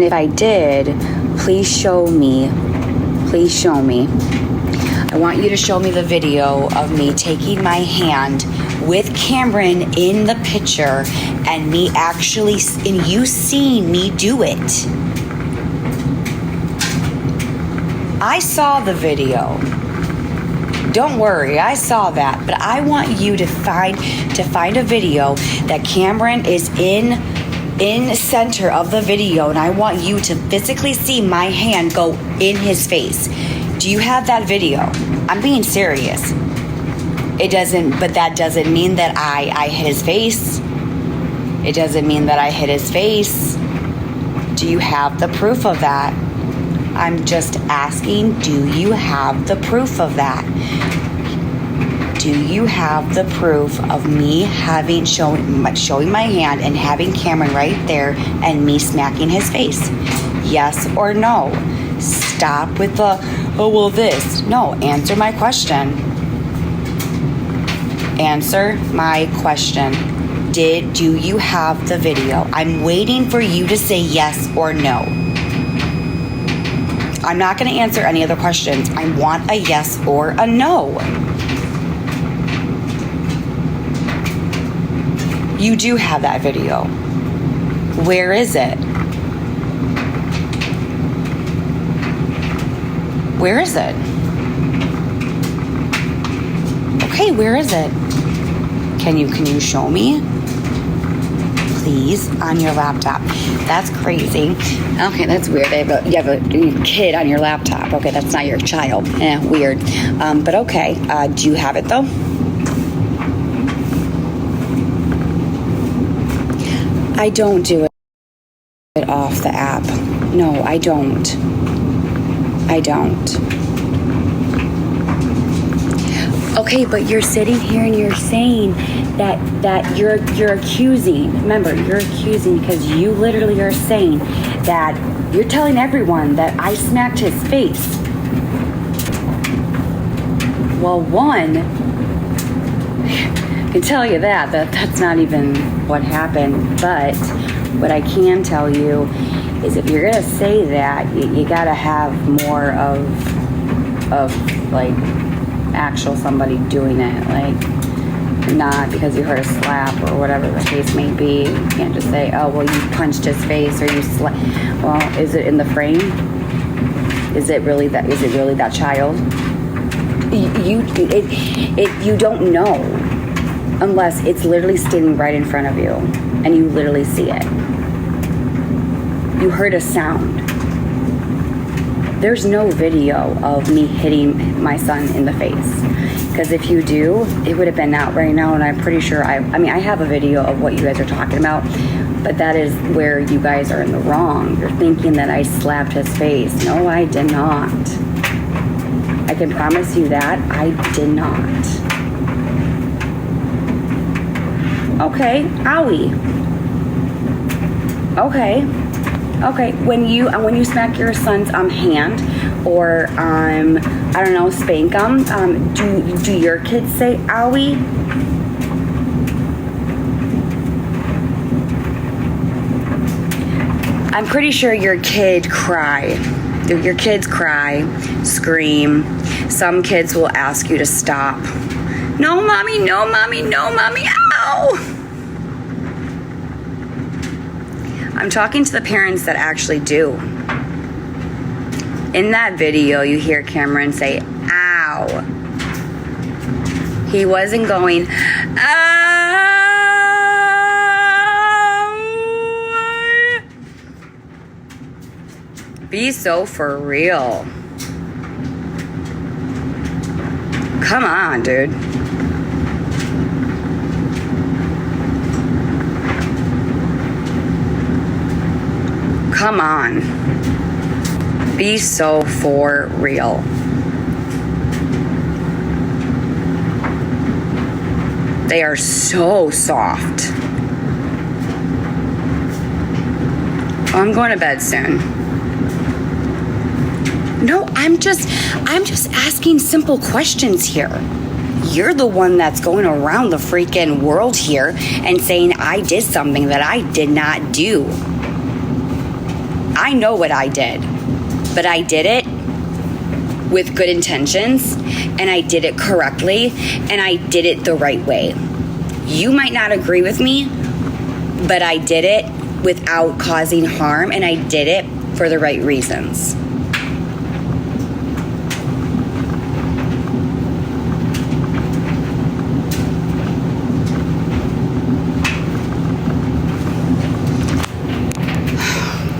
If I did, please show me. Please show me. I want you to show me the video of me taking my hand with Cameron in the picture and me actually, and you seeing me do it. I saw the video. Don't worry, I saw that. But I want you to find a video that Cameron is in center of the video, and I want you to physically see my hand go in his face. Do you have that video? I'm being serious. But that doesn't mean that I hit his face. It doesn't mean that I hit his face. Do you have the proof of that? I'm just asking, do you have the proof of that? Do you have the proof of me showing my hand and having Cameron right there and me smacking his face? Yes or no? Stop with the, oh, well, this. No, answer my question. Answer my question. Do you have the video? I'm waiting for you to say yes or no. I'm not going to answer any other questions. I want a yes or a no. You do have that video. Where is it? Where is it? Okay, where is it? Can you show me? Please, on your laptop. That's crazy. Okay, that's weird. You have a kid on your laptop. Okay, that's not your child. Weird. But okay, do you have it though? I don't do it off the app. No, I don't. Okay, but you're sitting here and you're saying that you're accusing. Remember, you're accusing because you literally are saying that you're telling everyone that I smacked his face. Well, one, I can tell you that's not even what happened. But what I can tell you is if you're gonna say that, you gotta have more of like actual somebody doing it, like not because you heard a slap or whatever the case may be. You can't just say, oh, well, you punched his face or you well, is it in the frame? Is it really that child? You don't know unless it's literally standing right in front of you and you literally see it. You heard a sound. There's no video of me hitting my son in the face. Because if you do, it would have been out right now, and I'm pretty sure I have a video of what you guys are talking about, but that is where you guys are in the wrong. You're thinking that I slapped his face. No, I did not. I can promise you that I did not. Okay, owie. Okay, when you smack your son's hand or I don't know, spank him, do your kids say owie? I'm pretty sure your kids cry, scream. Some kids will ask you to stop. No, mommy, ow! I'm talking to the parents that actually do. In that video, you hear Cameron say, ow. He wasn't going, ow. Be so for real. Come on, dude. Come on. Be so for real. They are so soft. I'm going to bed soon. No, I'm just asking simple questions here. You're the one that's going around the freaking world here and saying I did something that I did not do. I know what I did, but I did it with good intentions, and I did it correctly, and I did it the right way. You might not agree with me, but I did it without causing harm, and I did it for the right reasons.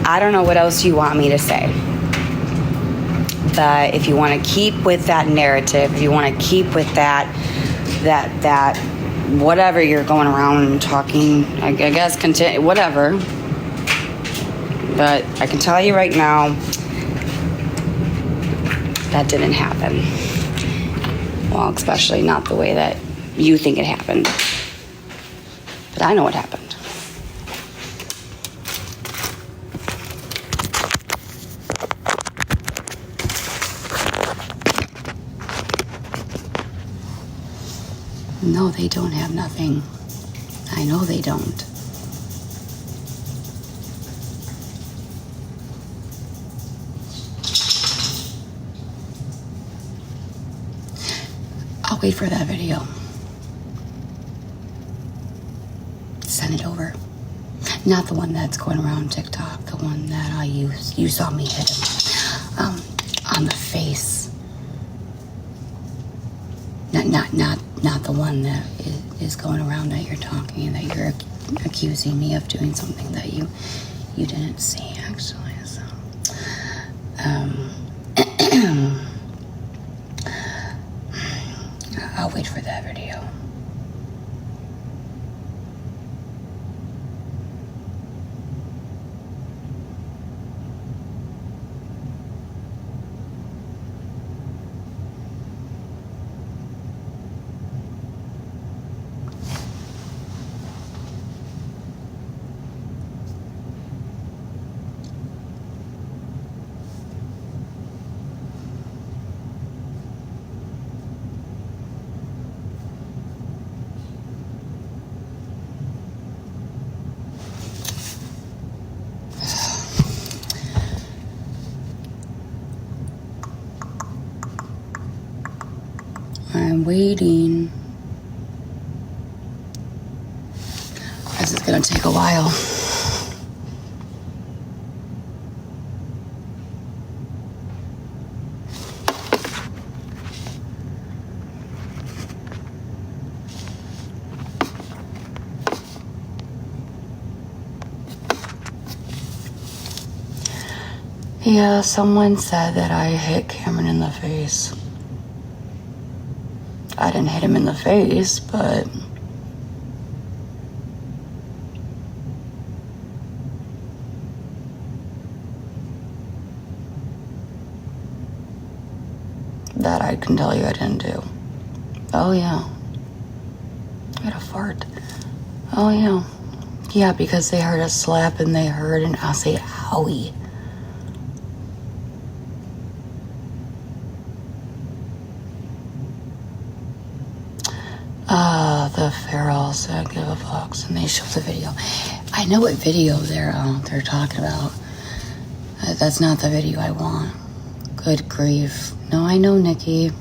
I don't know what else you want me to say. But if you want to keep with that narrative, if you want to keep with that whatever you're going around and talking, I guess, whatever. But I can tell you right now, that didn't happen. Well, especially not the way that you think it happened. But I know what happened. No, they don't have nothing. I know they don't. I'll wait for that video. Send it over. Not the one that's going around TikTok, the one that you saw me hit him on the face. Not the one that is going around that you're talking and that you're accusing me of doing something that you didn't see, actually. So, I'll wait for that video. I'm waiting. This is gonna take a while. Yeah, someone said that I hit Cameron in the face. I didn't hit him in the face, but that I can tell you I didn't do. Oh yeah. I had a fart. Oh yeah. Yeah, because they heard a slap and they heard and I'll say owie. The Ferals that give a fucks, and they show the video. I know what video they're talking about. That's not the video I want. Good grief. No, I know, Nikki.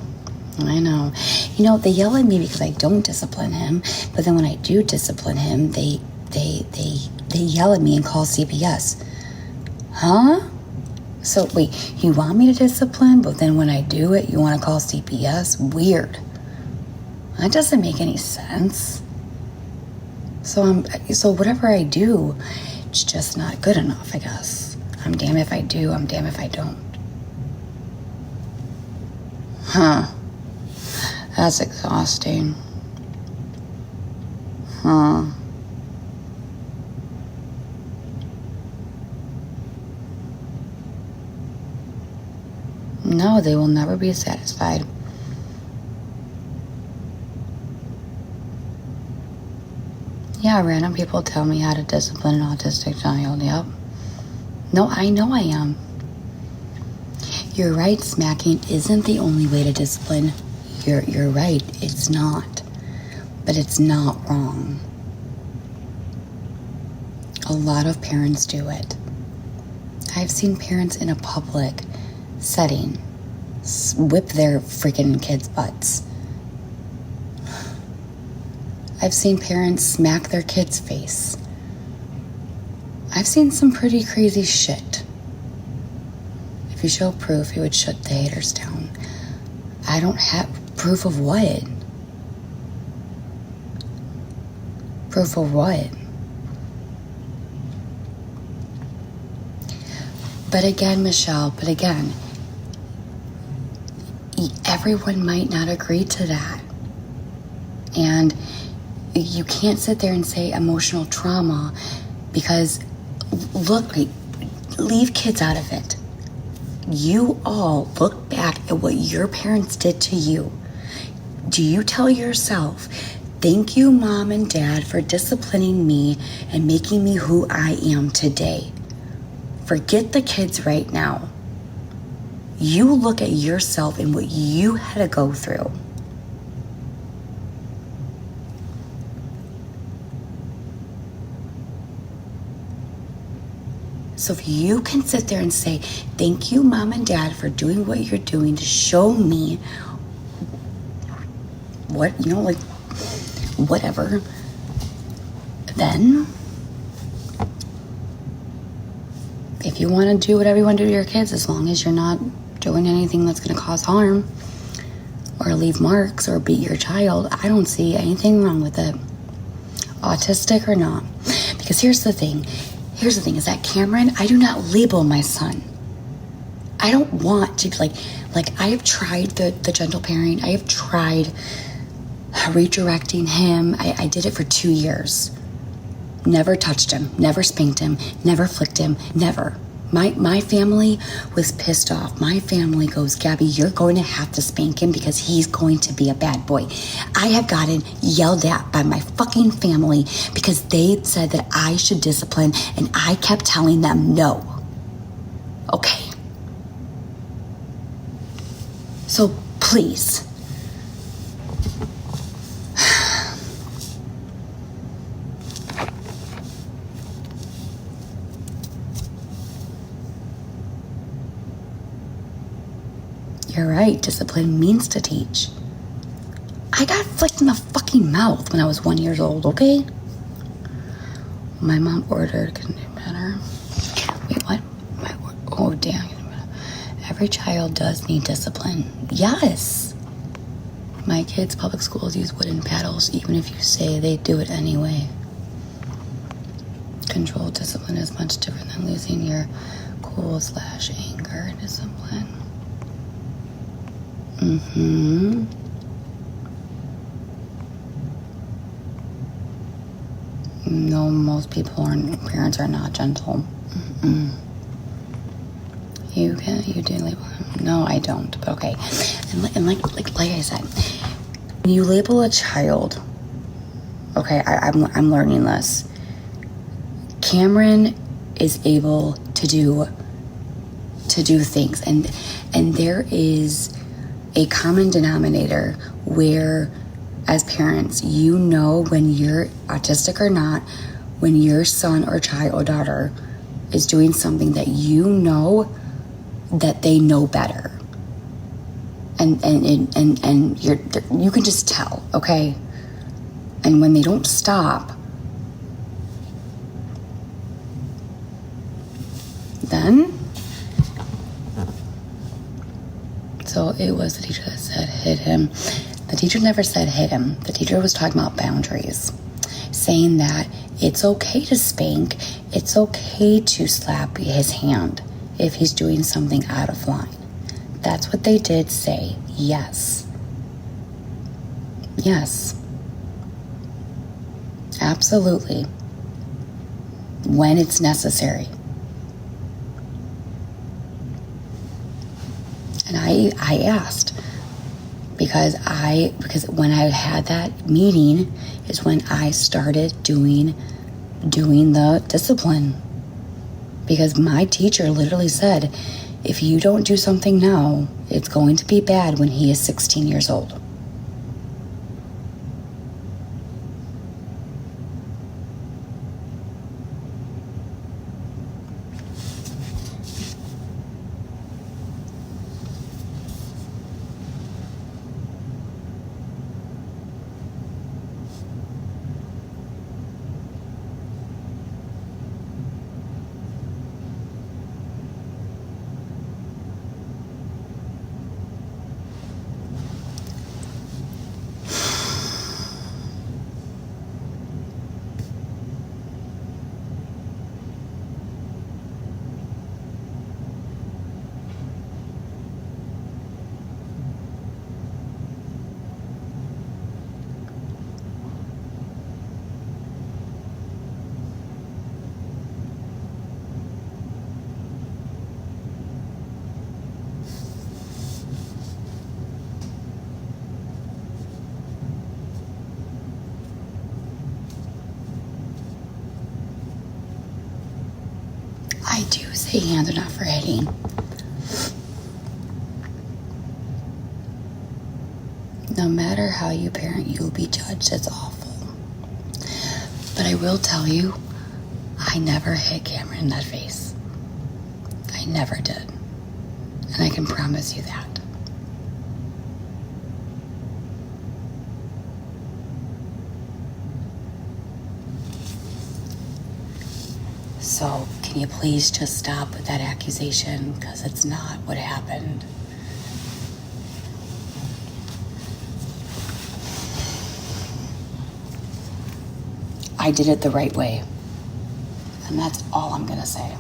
I know. You know, they yell at me because I don't discipline him, but then when I do discipline him, they yell at me and call CPS. Huh? So wait, you want me to discipline, but then when I do it, you want to call CPS? Weird. That doesn't make any sense. So whatever I do, it's just not good enough, I guess. I'm damned if I do, I'm damned if I don't. Huh. That's exhausting. Huh. No, they will never be satisfied. Yeah, random people tell me how to discipline an autistic child. Yep. No, I know I am. You're right, smacking isn't the only way to discipline. You're right, it's not. But it's not wrong. A lot of parents do it. I've seen parents in a public setting whip their freaking kids' butts. I've seen parents smack their kids' face. I've seen some pretty crazy shit. If you show proof, it would shut the haters down. I don't have proof of what? Proof of what? But again, Michelle, everyone might not agree to that. And you can't sit there and say emotional trauma because, look, leave kids out of it. You all look back at what your parents did to you. Do you tell yourself, thank you, Mom and Dad, for disciplining me and making me who I am today? Forget the kids right now. You look at yourself and what you had to go through. So if you can sit there and say, thank you, Mom and Dad, for doing what you're doing to show me whatever, then if you want to do whatever you want to do to your kids, as long as you're not doing anything that's going to cause harm or leave marks or beat your child, I don't see anything wrong with it, autistic or not. Because here's the thing is that Cameron, I do not label my son. I don't want to, like I have tried the gentle parenting. I have tried redirecting him. I did it for 2 years. Never touched him, never spanked him, never flicked him, never. My family was pissed off. My family goes, Gabby, you're going to have to spank him because he's going to be a bad boy. I have gotten yelled at by my fucking family because they said that I should discipline, and I kept telling them no. Okay. So please. You're right, discipline means to teach. I got flicked in the fucking mouth when I was 1 year old, okay? My mom ordered, couldn't do better. Wait, what? Oh, damn. Every child does need discipline. Yes. My kids' public schools use wooden paddles, even if you say they do it anyway. Controlled discipline is much different than losing your cool/anger discipline. Mm-hmm. No, most parents are not gentle. Mm-mm. You do label him. No, I don't. But okay. And like I said, when you label a child, okay, I'm learning this. Cameron is able to do things, and there is a common denominator where, as parents, you know when you're autistic or not, when your son or child or daughter is doing something that you know that they know better, and you can just tell, okay? And when they don't stop, then. So it was the teacher that said hit him. The teacher never said hit him. The teacher was talking about boundaries, saying that it's okay to spank, it's okay to slap his hand if he's doing something out of line. That's what they did say, yes. Yes. Absolutely. When it's necessary. And I asked because when I had that meeting is when I started doing the discipline. Because my teacher literally said, if you don't do something now, it's going to be bad when he is 16 years old. say hands are not for hitting. No matter how you parent, you will be judged. It's awful. But I will tell you, I never hit Cameron in that face. I never did. And I can promise you that. So, can you please just stop with that accusation? Because it's not what happened. I did it the right way. And that's all I'm gonna say.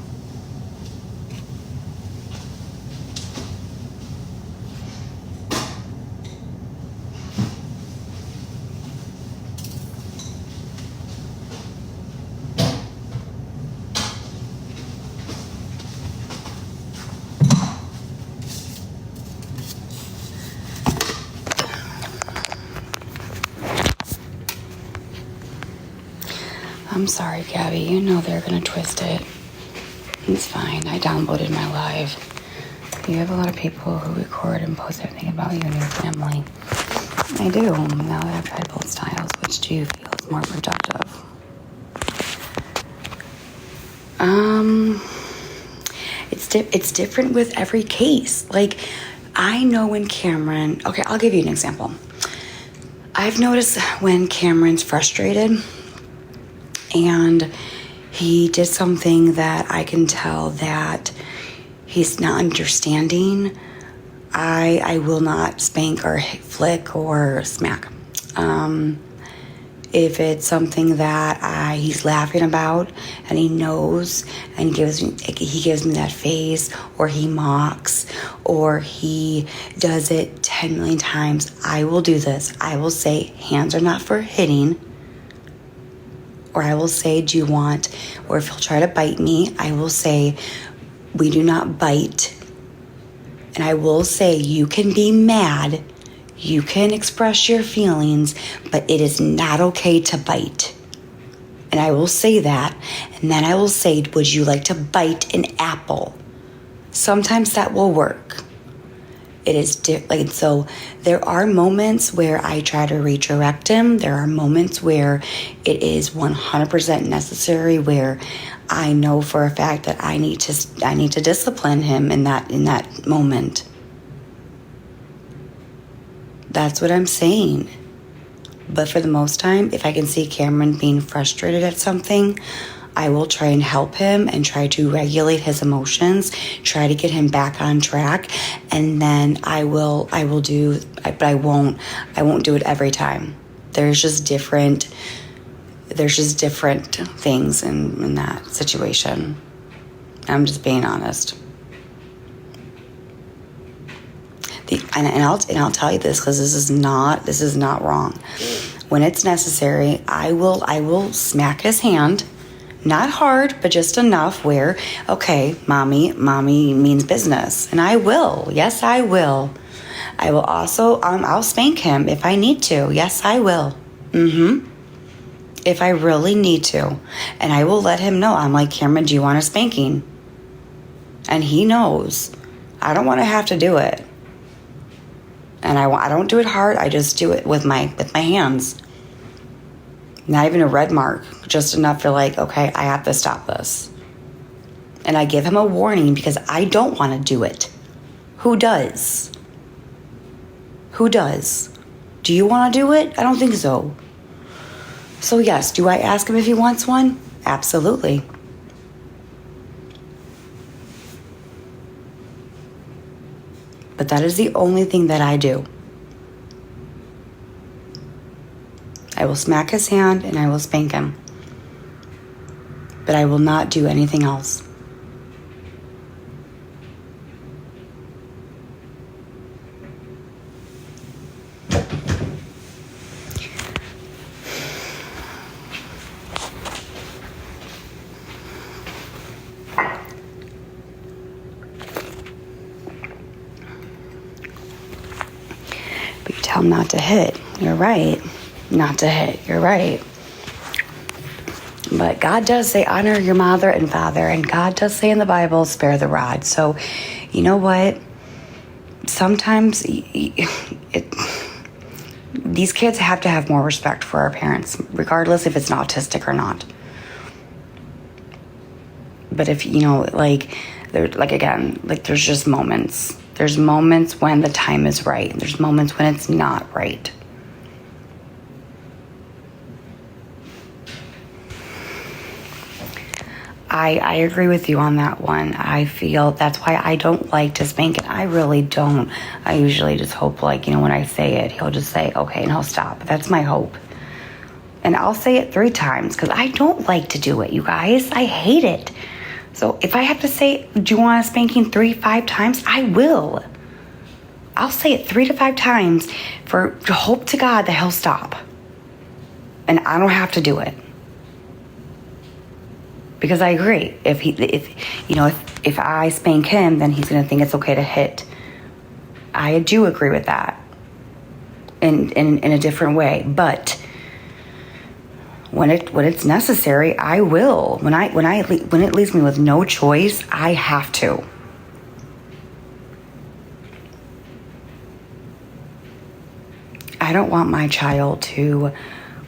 I'm sorry, Gabi. You know they're gonna twist it. It's fine. I downloaded my live. You have a lot of people who record and post everything about you and your family. I do. Now that I've tried both styles, which do you feel is more productive? It's different with every case. Like, I know when Cameron... Okay, I'll give you an example. I've noticed when Cameron's frustrated and he did something that I can tell that he's not understanding, I will not spank or flick or smack. If it's something that he's laughing about and he knows and he gives me that face, or he mocks, or he does it 10 million times, I will do this. I will say, hands are not for hitting. Or I will say, do you want, or if he'll try to bite me, I will say, we do not bite. And I will say, you can be mad, you can express your feelings, but it is not okay to bite. And I will say that, and then I will say, would you like to bite an apple? Sometimes that will work. It is so there are moments where I try to redirect him. There are moments where it is 100% necessary, where I know for a fact that I need to discipline him in that moment. That's what I'm saying. But for the most time, if I can see Cameron being frustrated at something, I will try and help him and try to regulate his emotions, try to get him back on track, and then I will do, but I won't do it every time. There's just different things in that situation. I'm just being honest. And I'll tell you this, because this is not wrong. When it's necessary, I will smack his hand. Not hard, but just enough where, okay, mommy means business. And I will. Yes, I will. I will also, I'll spank him if I need to. Yes, I will. If I really need to. And I will let him know. I'm like, Cameron, do you want a spanking? And he knows. I don't want to have to do it. And I don't do it hard. I just do it with my hands. Not even a red mark, just enough for like, okay, I have to stop this. And I give him a warning because I don't want to do it. Who does? Who does? Do you want to do it? I don't think so. So yes, do I ask him if he wants one? Absolutely. But that is the only thing that I do. I will smack his hand and I will spank him. But I will not do anything else. But you tell him not to hit. You're right. Not to hit. You're right. But God does say, honor your mother and father. And God does say in the Bible, spare the rod. So, you know what? Sometimes these kids have to have more respect for our parents, regardless if it's autistic or not. But if, there's just moments. There's moments when the time is right. There's moments when it's not right. I agree with you on that one. I feel that's why I don't like to spank it. I really don't. I usually just hope, when I say it, he'll just say, okay, and he'll stop. That's my hope. And I'll say it 3 times because I don't like to do it, you guys. I hate it. So if I have to say, do you want a spanking 3-5 times? I will. I'll say it 3 to 5 times to hope to God that he'll stop. And I don't have to do it. Because I agree. If I spank him, then he's going to think it's okay to hit. I do agree with that. In a different way. But when it's necessary, I will. When it leaves me with no choice, I have to. I don't want my child to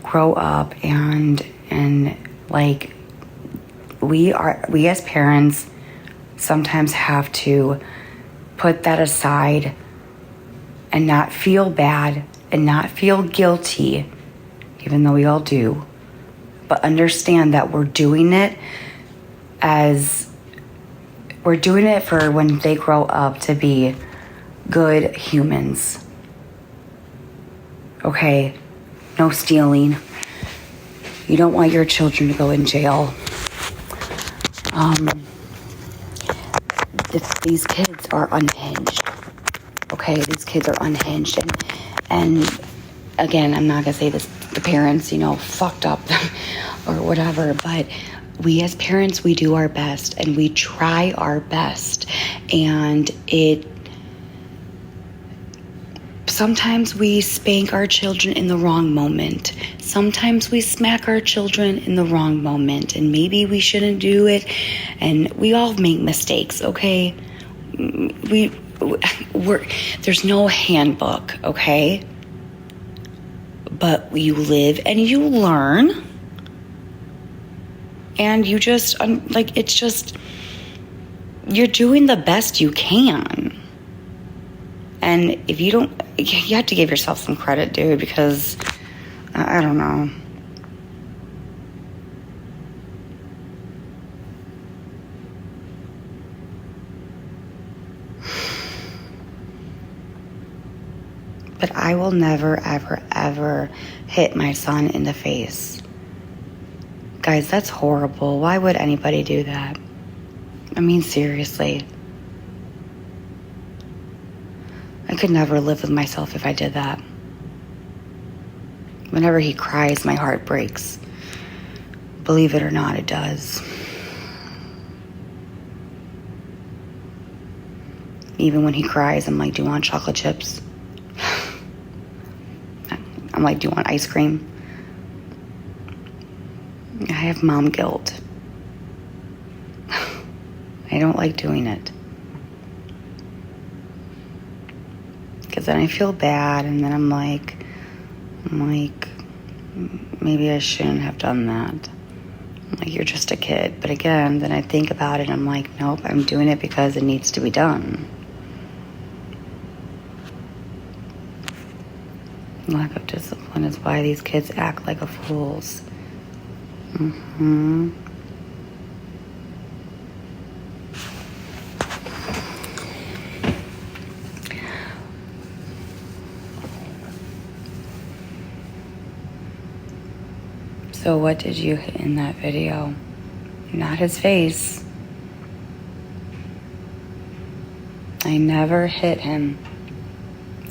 grow up and we as parents sometimes have to put that aside and not feel bad and not feel guilty, even though we all do, but understand that we're doing it for when they grow up to be good humans. Okay? No stealing. You don't want your children to go in jail. These kids are unhinged. Okay, these kids are unhinged, and again, I'm not gonna say this. The parents, fucked up or whatever, but we as parents, we do our best and we try our best, and sometimes we spank our children in the wrong moment. Sometimes we smack our children in the wrong moment, and maybe we shouldn't do it. And we all make mistakes, okay? There's no handbook, okay? But you live and you learn. And you just, you're doing the best you can. And if you don't, you have to give yourself some credit, dude, because I don't know. But I will never, ever, ever hit my son in the face. Guys, that's horrible. Why would anybody do that? I mean, seriously. I could never live with myself if I did that. Whenever he cries, my heart breaks. Believe it or not, it does. Even when he cries, I'm like, do you want chocolate chips? I'm like, do you want ice cream? I have mom guilt. I don't like doing it. Because then I feel bad, and then I'm like, maybe I shouldn't have done that. I'm like, you're just a kid. But again, then I think about it, and I'm like, nope, I'm doing it because it needs to be done. Lack of discipline is why these kids act like fools. So what did you hit in that video? Not his face. I never hit him.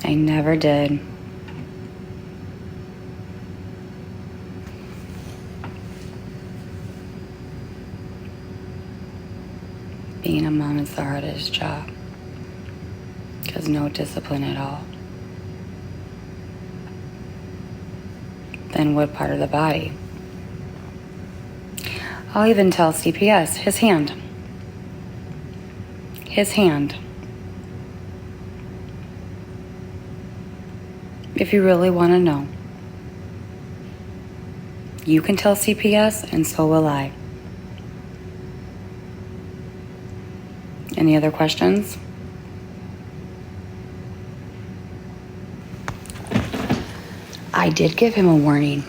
I never did. Being a mom is the hardest job. Because no discipline at all. Then what part of the body? I'll even tell CPS, his hand. His hand. If you really want to know. You can tell CPS, and so will I. Any other questions? I did give him a warning.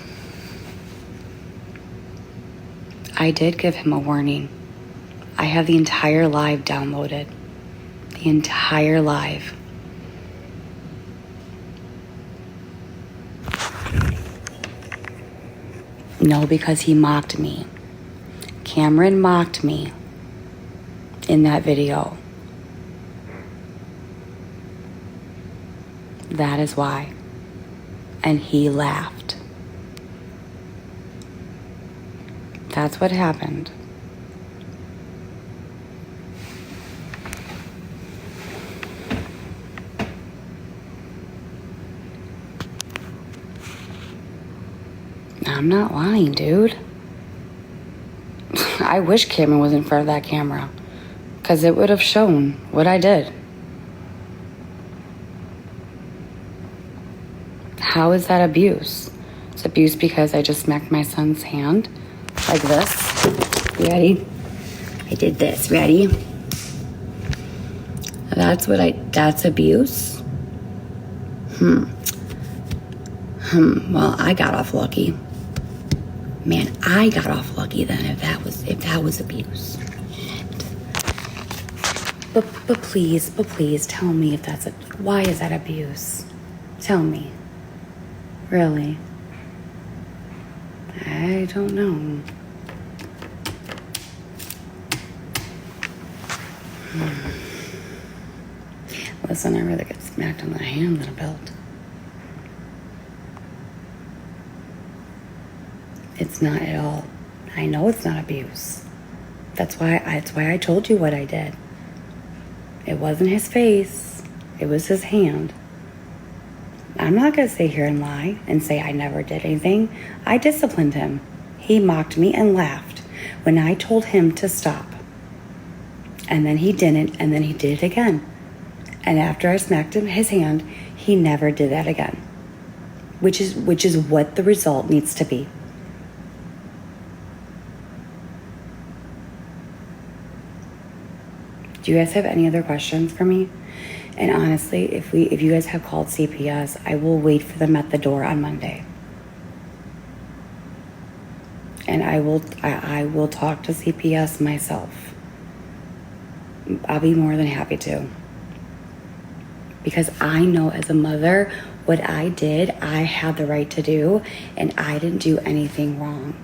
I did give him a warning. I have the entire live downloaded. The entire live. No, because he mocked me. Cameron mocked me in that video. That is why. And he laughed. That's what happened. I'm not lying, dude. I wish Cameron was in front of that camera, because it would have shown what I did. How is that abuse? It's abuse because I just smacked my son's hand like this. Ready? I did this. Ready? That's abuse? Well, I got off lucky. Man, I got off lucky then if that was abuse. But please tell me if that's why is that abuse? Tell me. Really? I don't know. Listen, I rather get smacked on the hand than a belt. It's not at all. I know it's not abuse. That's why I told you what I did. It wasn't his face. It was his hand. I'm not going to sit here and lie and say I never did anything. I disciplined him. He mocked me and laughed when I told him to stop. And then he didn't, and then he did it again. And after I smacked him, his hand, he never did that again. Which is what the result needs to be. Do you guys have any other questions for me? And honestly, if you guys have called CPS, I will wait for them at the door on Monday. And I will talk to CPS myself. I'll be more than happy to. Because I know as a mother, what I did, I had the right to do, and I didn't do anything wrong.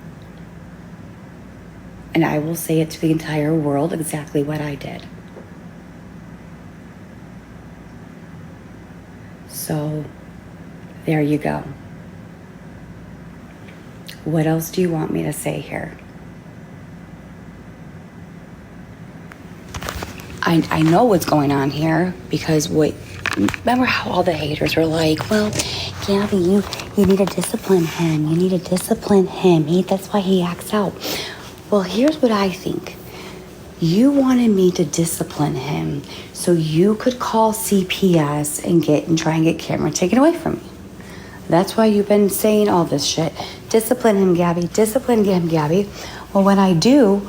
And I will say it to the entire world exactly what I did. So, there you go. What else do you want me to say here? I know what's going on here because remember how all the haters were like, well, Gabi, you need to discipline him. You need to discipline him. That's why he acts out. Well, here's what I think. You wanted me to discipline him so you could call CPS and try and get Cameron taken away from me. That's why you've been saying all this shit. Discipline him, Gabi. Discipline him, Gabi. Well, when I do,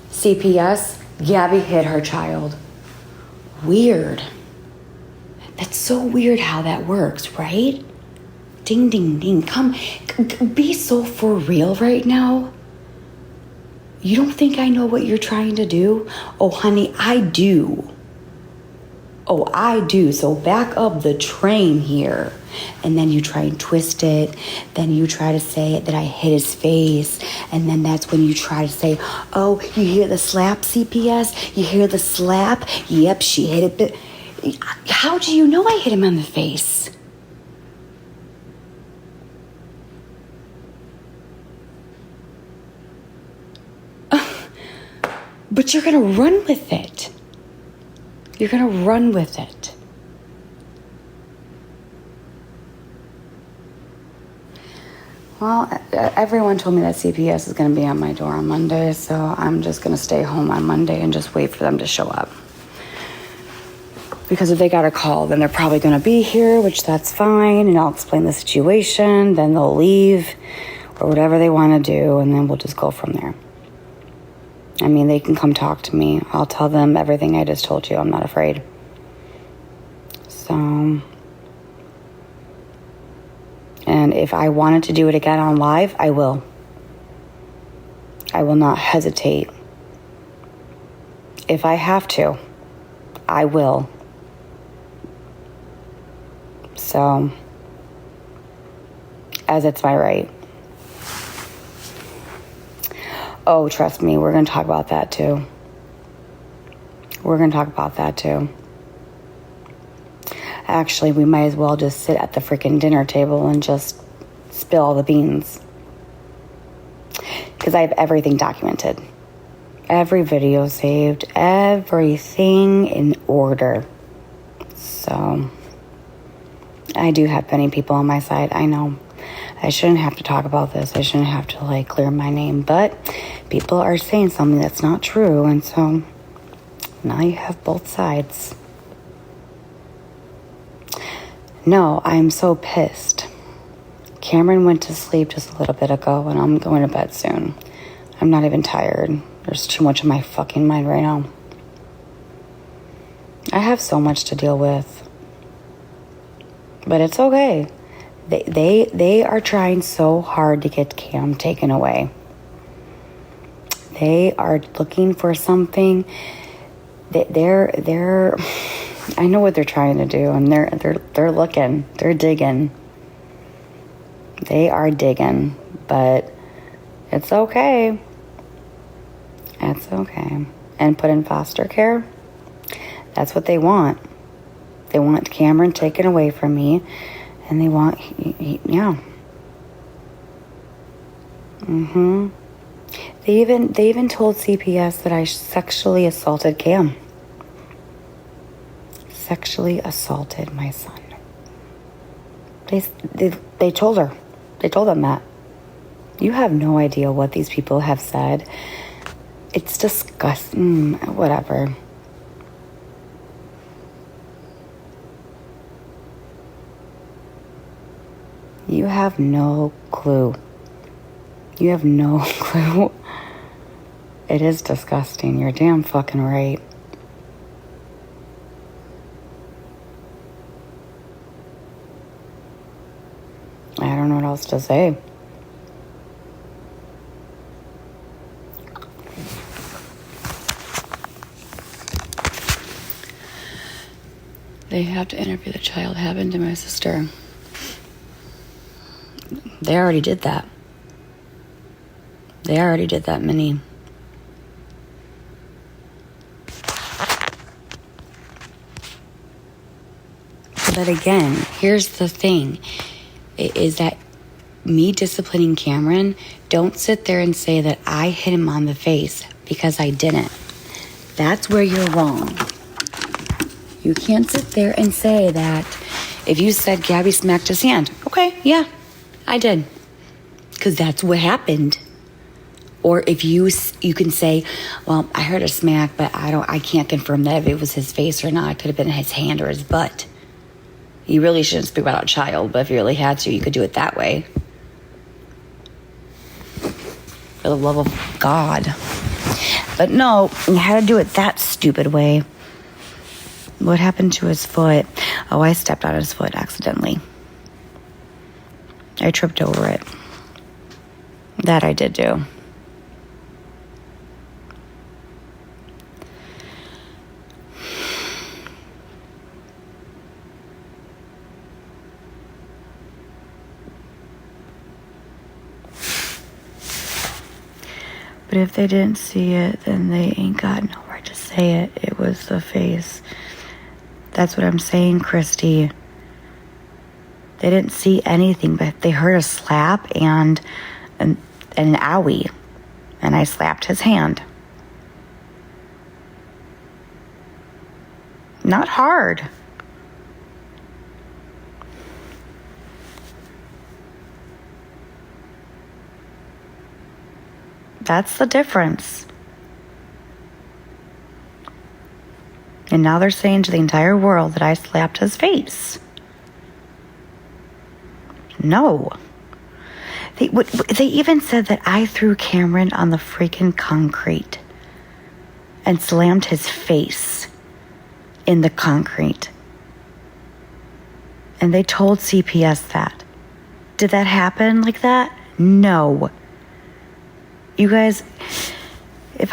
CPS, Gabi hit her child. Weird. That's so weird how that works, right? Ding, ding, ding. Come, be so for real right now. You don't think I know what you're trying to do? Oh, honey, I do. Oh, I do. So back up the train here. And then you try and twist it. Then you try to say that I hit his face. And then that's when you try to say, oh, you hear the slap, CPS? You hear the slap? Yep, she hit it. How do you know I hit him on the face? But you're going to run with it. You're going to run with it. Well, everyone told me that CPS is going to be on my door on Monday, so I'm just going to stay home on Monday and just wait for them to show up. Because if they got a call, then they're probably going to be here, which that's fine, and I'll explain the situation, then they'll leave, or whatever they want to do, and then we'll just go from there. I mean, they can come talk to me. I'll tell them everything I just told you. I'm not afraid. So... And if I wanted to do it again on live, I will. I will not hesitate. If I have to, I will. So, as it's my right. Oh, trust me, we're going to talk about that too. Actually, we might as well just sit at the freaking dinner table and just spill all the beans. Because I have everything documented. Every video saved. Everything in order. So, I do have many people on my side. I know. I shouldn't have to talk about this. I shouldn't have to, clear my name. But people are saying something that's not true. And so, now you have both sides. No, I'm so pissed. Cameron went to sleep just a little bit ago, and I'm going to bed soon. I'm not even tired. There's too much in my fucking mind right now. I have so much to deal with. But it's okay. They are trying so hard to get Cam taken away. They are looking for something. They're I know what they're trying to do, and they're looking, they're digging. They are digging, but it's okay. It's okay. And put in foster care. That's what they want. They want Cameron taken away from me, and they want, yeah. They even told CPS that I sexually assaulted Cam. Sexually assaulted my son. They told her. They told them that. You have no idea what these people have said. It's disgusting. Whatever. You have no clue. You have no clue. It is disgusting. You're damn fucking right. I don't know what else to say. They have to interview the child happened to my sister. They already did that. Minnie. But again, here's the thing. Is that me disciplining Cameron, don't sit there and say that I hit him on the face, because I didn't. That's where you're wrong. You can't sit there and say that if you said Gabi smacked his hand. Okay, yeah, I did. Because that's what happened. Or if you can say, well, I heard a smack, but I can't confirm that if it was his face or not. It could have been his hand or his butt. You really shouldn't speak about a child, but if you really had to, you could do it that way. For the love of God. But no, you had to do it that stupid way. What happened to his foot? Oh, I stepped on his foot accidentally. I tripped over it. That I did do. But if they didn't see it, then they ain't got nowhere to say it. It was the face. That's what I'm saying, Christy. They didn't see anything, but they heard a slap and an owie. And I slapped his hand. Not hard. That's the difference. And now they're saying to the entire world that I slapped his face. No. They even said that I threw Cameron on the freaking concrete and slammed his face in the concrete. And they told CPS that. Did that happen like that? No. You guys, you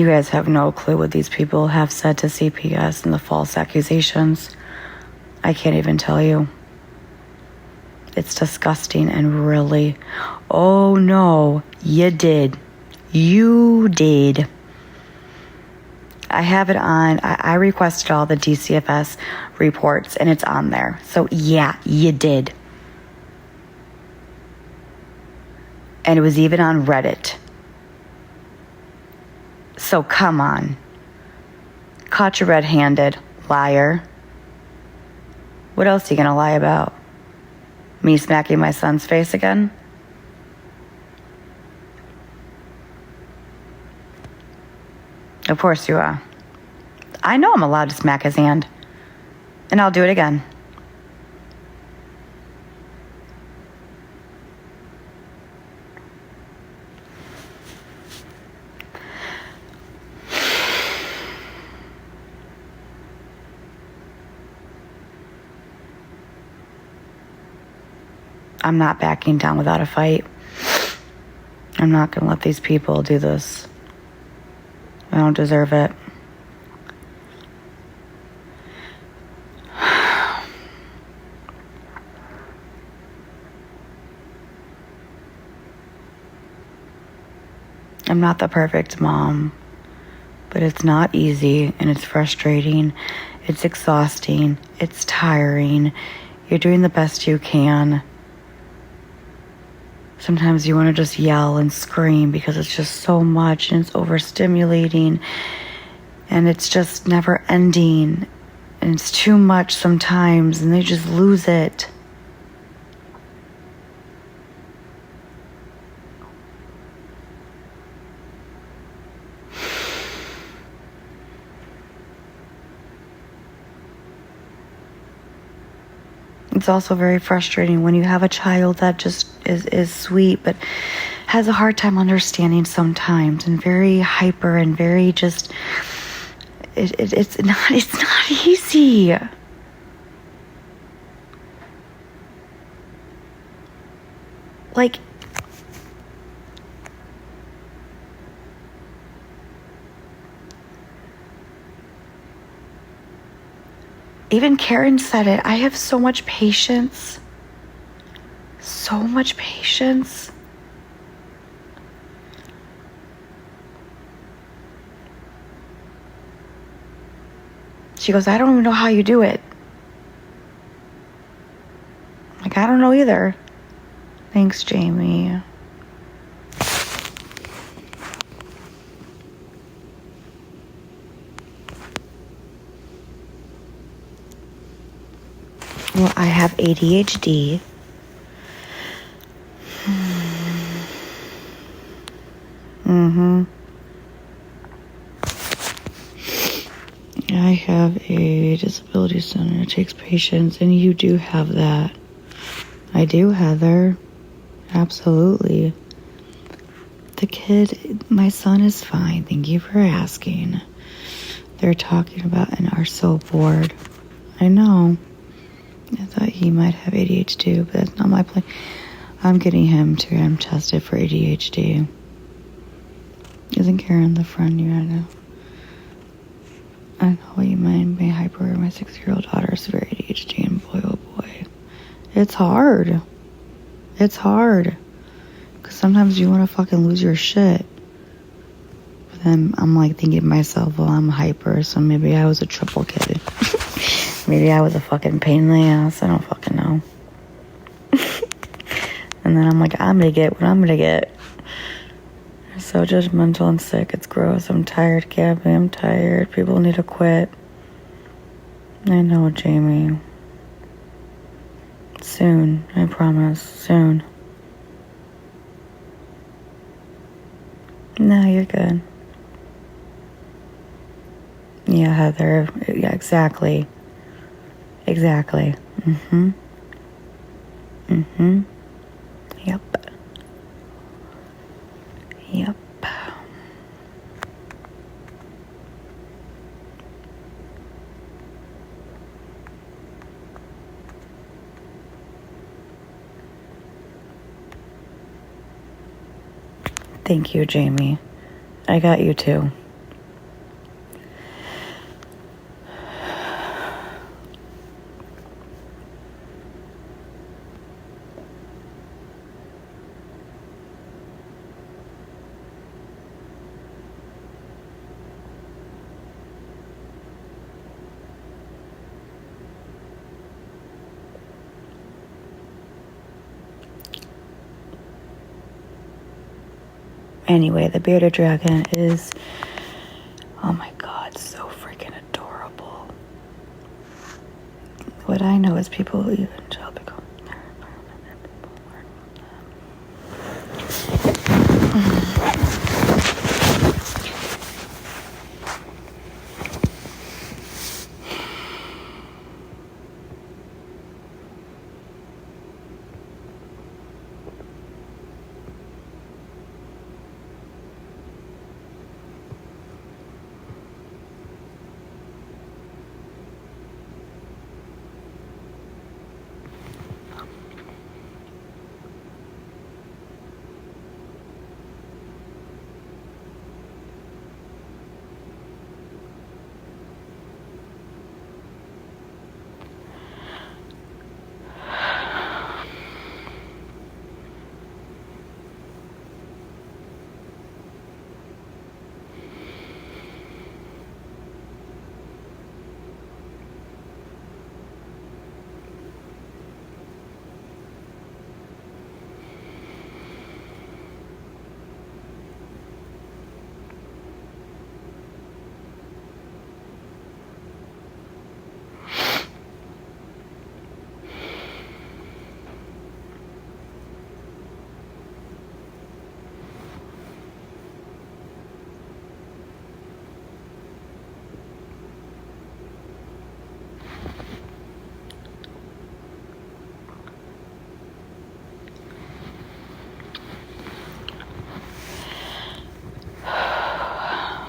guys have no clue what these people have said to CPS and the false accusations. I can't even tell you. It's disgusting and really, oh no, you did. You did. I have it on, I requested all the DCFS reports and it's on there. So yeah, you did. And it was even on Reddit. So come on. Caught you red-handed, liar. What else are you gonna lie about? Me smacking my son's face again? Of course you are. I know I'm allowed to smack his hand. And I'll do it again. I'm not backing down without a fight. I'm not going to let these people do this. I don't deserve it. I'm not the perfect mom, but it's not easy and it's frustrating. It's exhausting. It's tiring. You're doing the best you can. Sometimes you want to just yell and scream because it's just so much and it's overstimulating and it's just never ending and it's too much sometimes and they just lose it. It's also very frustrating when you have a child that just is sweet but has a hard time understanding sometimes and very hyper and very just it's not easy. Like even Karen said it. I have so much patience. So much patience. She goes, I don't even know how you do it. Like, I don't know either. Thanks, Jamie. Well, I have ADHD. I have a disability center. It takes patience, and you do have that. I do, Heather. Absolutely. The kid, my son is fine. Thank you for asking. They're talking about and are so bored. I know. I thought he might have ADHD, but that's not my plan. I'm getting him tested for ADHD. Isn't Karen the friend you know? I know what you mean by hyper. My 6-year-old daughter is very ADHD, and boy, oh boy. It's hard. It's hard. Because sometimes you want to fucking lose your shit. But then I'm like thinking to myself, well, I'm hyper, so maybe I was a triple kid. Maybe I was a fucking pain in the ass. I don't fucking know. And then I'm like, I'm gonna get what I'm gonna get. I'm so judgmental and sick. It's gross. I'm tired, Gabi. I'm tired. People need to quit. I know, Jamie. Soon, I promise. Soon. No, you're good. Yeah, Heather. Yeah, exactly. Exactly. Mm-hmm. Mm-hmm. Yep. Yep. Thank you, Jamie. I got you too. Anyway, the bearded dragon is, oh my god, so freaking adorable. What I know is people even shall become their environment and people learn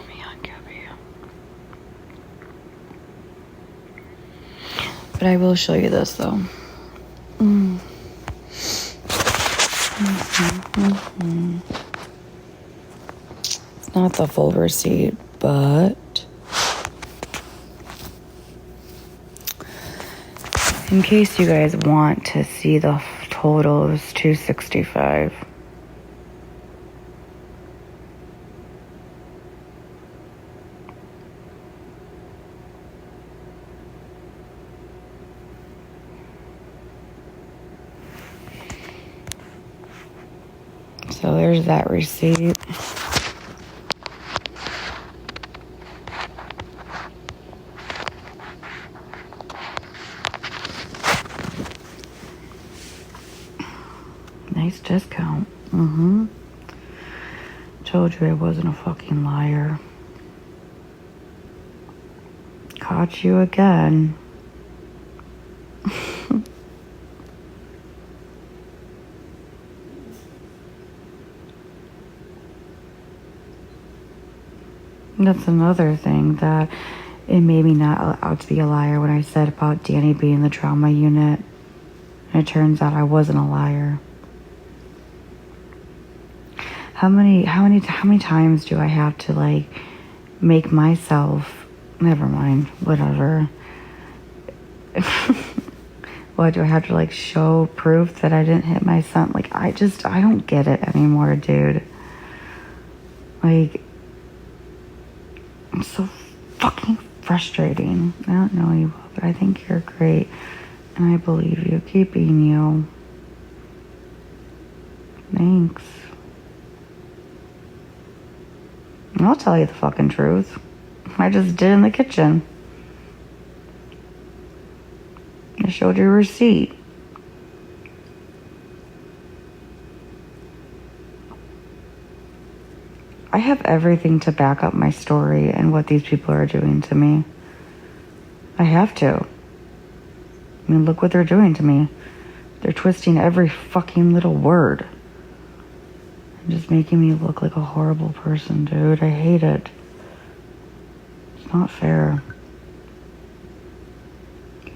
me on Gabi. But I will show you this though. It's not the full receipt, but in case you guys want to see the total, it was $265. So there's that receipt. Nice discount. Told you I wasn't a fucking liar. Caught you again. That's another thing that it made me not out to be a liar when I said about Danny being in the trauma unit. And it turns out I wasn't a liar. How many times do I have to like make myself, never mind, whatever. What, do I have to like show proof that I didn't hit my son? Like I don't get it anymore, dude. Like, it's so fucking frustrating. I don't know you, but I think you're great. And I believe you. Keep being you. Thanks. And I'll tell you the fucking truth. I just did in the kitchen. I showed you a receipt. I have everything to back up my story and what these people are doing to me. I have to. I mean, look what they're doing to me. They're twisting every fucking little word. And just making me look like a horrible person, dude. I hate it. It's not fair.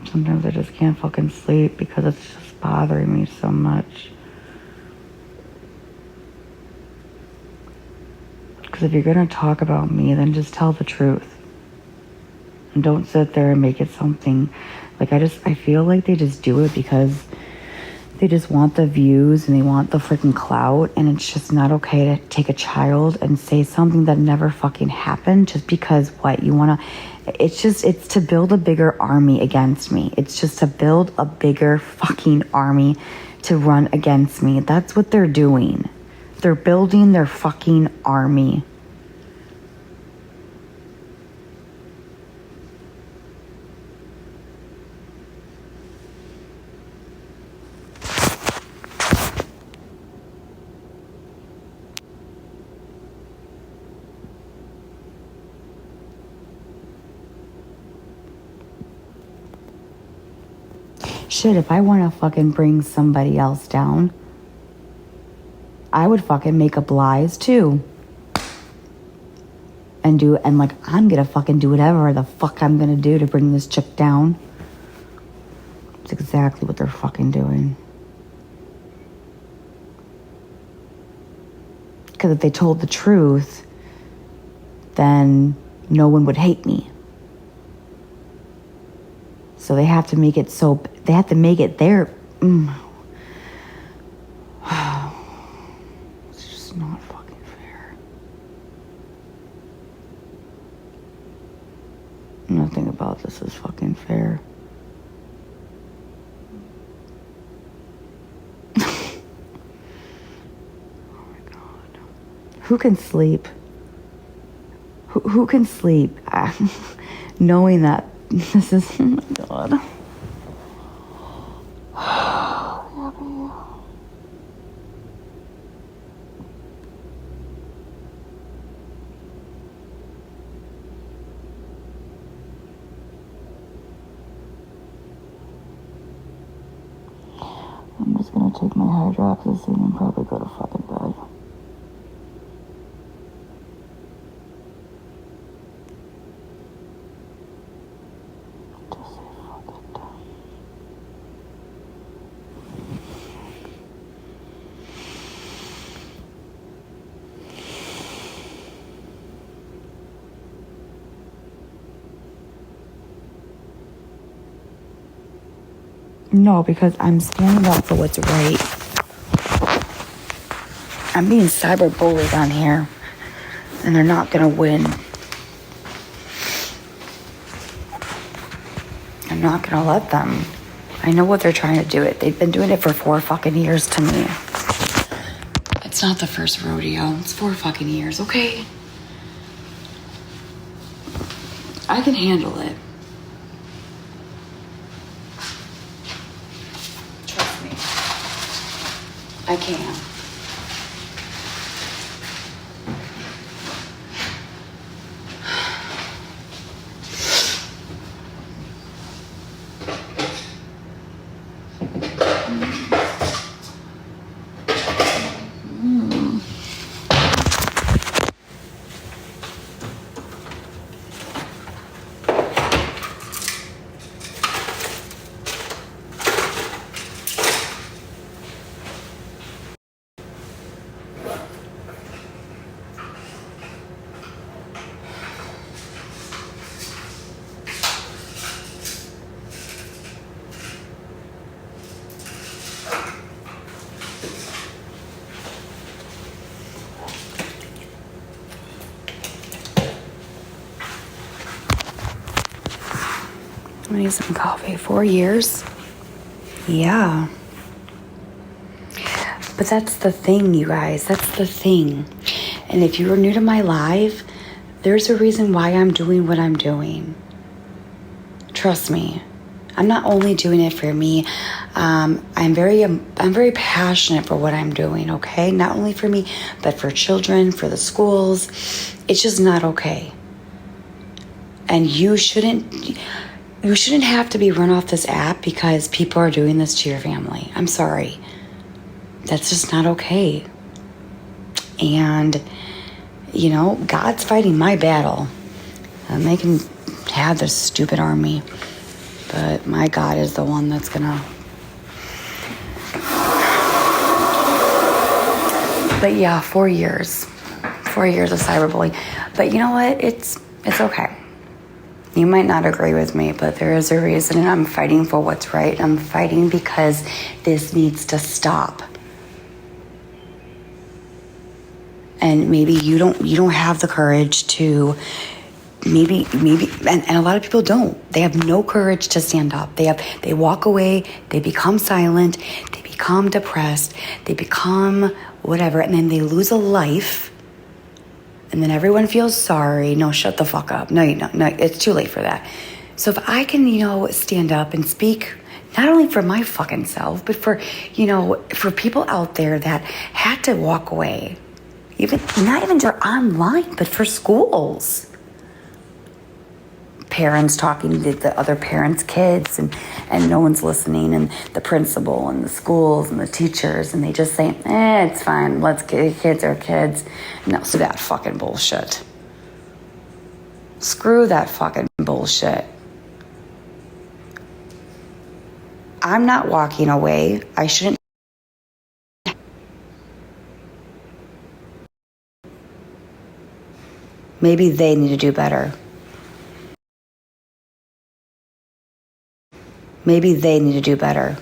Sometimes I just can't fucking sleep because it's just bothering me so much. Because if you're going to talk about me, then just tell the truth. And don't sit there and make it something. Like, I feel like they just do it because they just want the views and they want the freaking clout. And it's just not okay to take a child and say something that never fucking happened just because what you want to. It's to build a bigger army against me. It's just to build a bigger fucking army to run against me. That's what they're doing. They're building their fucking army. Shit, if I want to fucking bring somebody else down, I would fucking make up lies too. And like, I'm gonna fucking do whatever the fuck I'm gonna do to bring this chick down. It's exactly what they're fucking doing. Because if they told the truth, then no one would hate me. So they have to make it they have to make it their. It's just not fucking fair. Nothing about this is fucking fair. Oh my God. Who can sleep? Who can sleep knowing that this is, oh my God. Gabi. I'm just gonna take my hydroxyzine and probably go to fucking bed. No, because I'm standing up for what's right. I'm being cyberbullied on here, and they're not gonna win. I'm not gonna let them. I know what they're trying to do. They've been doing it for 4 fucking years to me. It's not the first rodeo. It's 4 fucking years, okay? I can handle it. Trust me. I can. I need some coffee. 4 years? Yeah. But that's the thing, you guys. That's the thing. And if you were new to my live, there's a reason why I'm doing what I'm doing. Trust me. I'm not only doing it for me. I'm very passionate for what I'm doing. Okay, not only for me, but for children, for the schools. It's just not okay. And you shouldn't have to be run off this app because people are doing this to your family. I'm sorry. That's just not okay. And, God's fighting my battle. And they can have this stupid army. But my God is the one that's gonna... But yeah, 4 years. 4 years of cyberbullying. But you know what? It's okay. You might not agree with me, but there is a reason, and I'm fighting for what's right. I'm fighting because this needs to stop. And maybe you don't have the courage to, maybe, and a lot of people don't. They have no courage to stand up. They walk away, they become silent, they become depressed, they become whatever, and then they lose a life. And then everyone feels sorry. No, shut the fuck up. No, it's too late for that. So if I can, stand up and speak, not only for my fucking self, but for people out there that had to walk away, not even just online, but for schools. Parents talking to the other parents' kids and no one's listening, and the principal and the schools and the teachers, and they just say, it's fine, let's get kids are kids. No, so that fucking bullshit. Screw that fucking bullshit. I'm not walking away. I shouldn't. Maybe they need to do better. Maybe they need to do better.